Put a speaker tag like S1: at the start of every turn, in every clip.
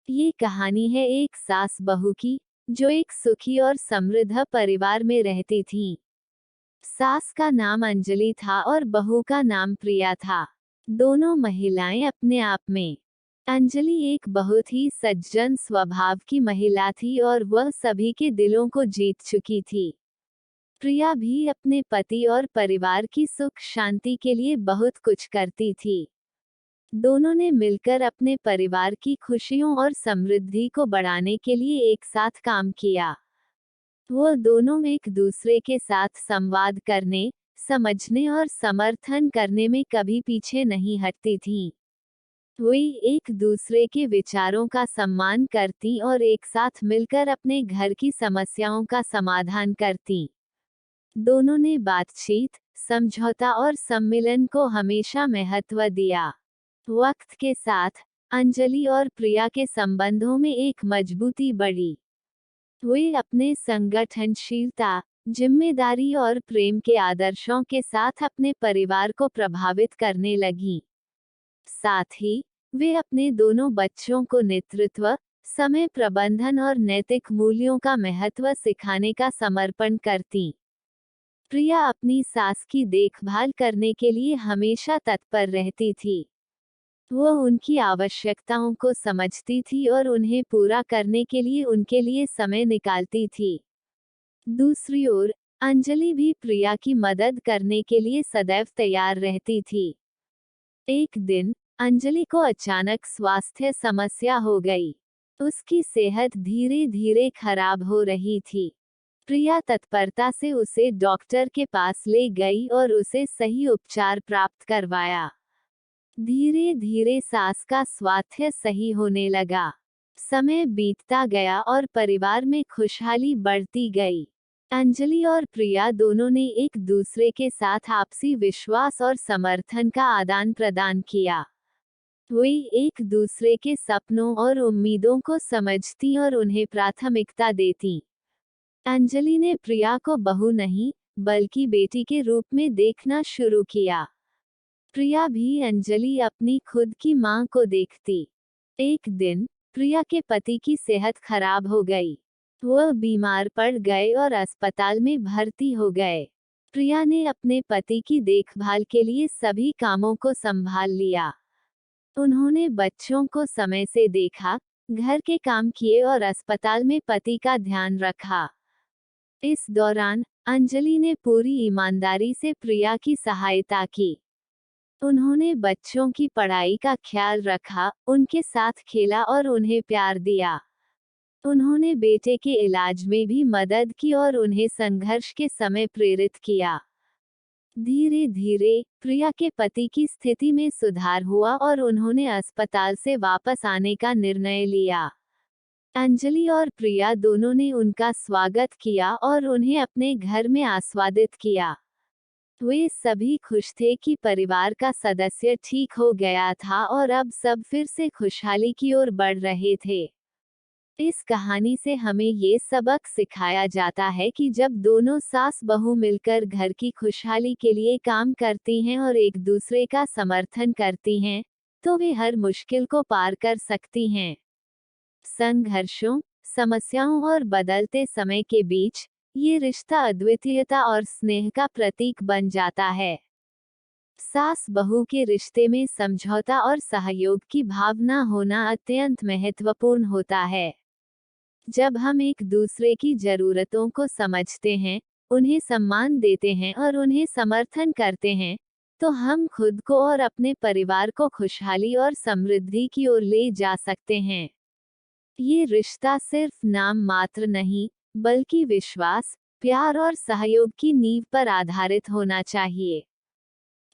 S1: ये कहानी है एक सास बहू की, जो एक सुखी और समृद्ध परिवार में रहती थीं। सास का नाम अंजलि था और बहू का नाम प्रिया था। दोनों महिलाएं अपने आप में। अंजलि एक बहुत ही सज्जन स्वभाव की महिला थी और वह सभी के दिलों को जीत चुकी थी। प्रिया भी अपने पति और परिवार की सुख शांति के लिए बहुत कुछ करती थी। दोनों ने मिलकर अपने परिवार की खुशियों और समृद्धि को बढ़ाने के लिए एक साथ काम किया। वो दोनों एक दूसरे के साथ संवाद करने, समझने और समर्थन करने में कभी पीछे नहीं हटती थीं। वे एक दूसरे के विचारों का सम्मान करती और एक साथ मिलकर अपने घर की समस्याओं का समाधान करती। दोनों ने बातचीत, समझौता और सम्मिलन को हमेशा महत्व दिया। वक्त के साथ अंजलि और प्रिया के संबंधों में एक मजबूती बढ़ी। वे अपने संगठनशीलता, जिम्मेदारी और प्रेम के आदर्शों के साथ अपने परिवार को प्रभावित करने लगीं। साथ ही वे अपने दोनों बच्चों को नेतृत्व, समय प्रबंधन और नैतिक मूल्यों का महत्व सिखाने का समर्पण करतीं। प्रिया अपनी सास की देखभाल करने के लिए हमेशा तत्पर रहती थी। वह उनकी आवश्यकताओं को समझती थी और उन्हें पूरा करने के लिए उनके लिए समय निकालती थी। दूसरी ओर, अंजलि भी प्रिया की मदद करने के लिए सदैव तैयार रहती थी। एक दिन, अंजलि को अचानक स्वास्थ्य समस्या हो गई। उसकी सेहत धीरे धीरे खराब हो रही थी। प्रिया तत्परता से उसे डॉक्टर के पास ले गई और उसे सही उपचार प्राप्त करवाया। धीरे धीरे सास का स्वास्थ्य सही होने लगा। समय बीतता गया और परिवार में खुशहाली बढ़ती गई। अंजलि और प्रिया दोनों ने एक दूसरे के साथ आपसी विश्वास और समर्थन का आदान प्रदान किया। वे एक दूसरे के सपनों और उम्मीदों को समझती और उन्हें प्राथमिकता देती। अंजलि ने प्रिया को बहू नहीं, बल्कि बेटी के रूप में देखना शुरू किया। प्रिया भी अंजलि अपनी खुद की मां को देखती। एक दिन, प्रिया के पति की सेहत खराब हो गई। वह बीमार पड़ गए और अस्पताल में भर्ती हो गए। प्रिया ने अपने पति की देखभाल के लिए सभी कामों को संभाल लिया। उन्होंने बच्चों को समय से देखा, घर के काम किए और अस्पताल में पति का ध्यान रखा। इस दौरान, अंजलि ने पूरी ईमानदारी से प्रिया की सहायता की। उन्होंने बच्चों की पढ़ाई का ख्याल रखा, उनके साथ खेला और उन्हें प्यार दिया। उन्होंने बेटे के इलाज में भी मदद की और उन्हें संघर्ष के समय प्रेरित किया। धीरे धीरे, प्रिया के पति की स्थिति में सुधार हुआ और उन्होंने अस्पताल से वापस आने का निर्णय लिया। अंजलि और प्रिया दोनों ने उनका स्वागत किया और उन्हें अपने घर में आस्वादित किया। वे सभी खुश थे कि परिवार का सदस्य ठीक हो गया था और अब सब फिर से खुशहाली की ओर बढ़ रहे थे। इस कहानी से हमें ये सबक सिखाया जाता है कि जब दोनों सास बहू मिलकर घर की खुशहाली के लिए काम करती हैं और एक दूसरे का समर्थन करती हैं, तो वे हर मुश्किल को पार कर सकती हैं। संघर्षों, समस्याओं और बदलते समय के बीच, ये रिश्ता अद्वितीयता और स्नेह का प्रतीक बन जाता है। सास बहू के रिश्ते में समझौता और सहयोग की भावना होना अत्यंत महत्वपूर्ण होता है। जब हम एक दूसरे की जरूरतों को समझते हैं, उन्हें सम्मान देते हैं और उन्हें समर्थन करते हैं, तो हम खुद को और अपने परिवार को खुशहाली और समृद्धि की ओर ले जा सकते हैं। ये रिश्ता सिर्फ नाम मात्र नहीं, बल्कि विश्वास, प्यार और सहयोग की नींव पर आधारित होना चाहिए।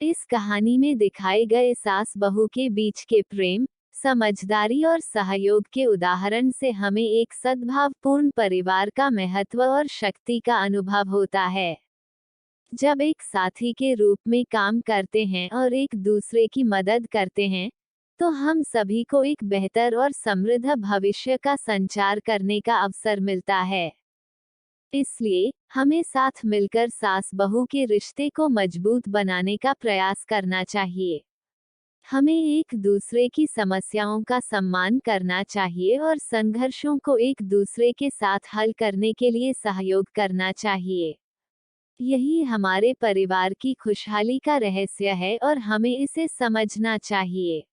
S1: इस कहानी में दिखाए गए सास बहू के बीच के प्रेम, समझदारी और सहयोग के उदाहरण से हमें एक सद्भावपूर्ण परिवार का महत्व और शक्ति का अनुभव होता है। जब एक साथी के रूप में काम करते हैं और एक दूसरे की मदद करते हैं, तो हम सभी को एक बेहतर और समृद्ध भविष्य का संचार करने का अवसर मिलता है। इसलिए, हमें साथ मिलकर सास बहू के रिश्ते को मजबूत बनाने का प्रयास करना चाहिए। हमें एक दूसरे की समस्याओं का सम्मान करना चाहिए और संघर्षों को एक दूसरे के साथ हल करने के लिए सहयोग करना चाहिए। यही हमारे परिवार की खुशहाली का रहस्य है और हमें इसे समझना चाहिए।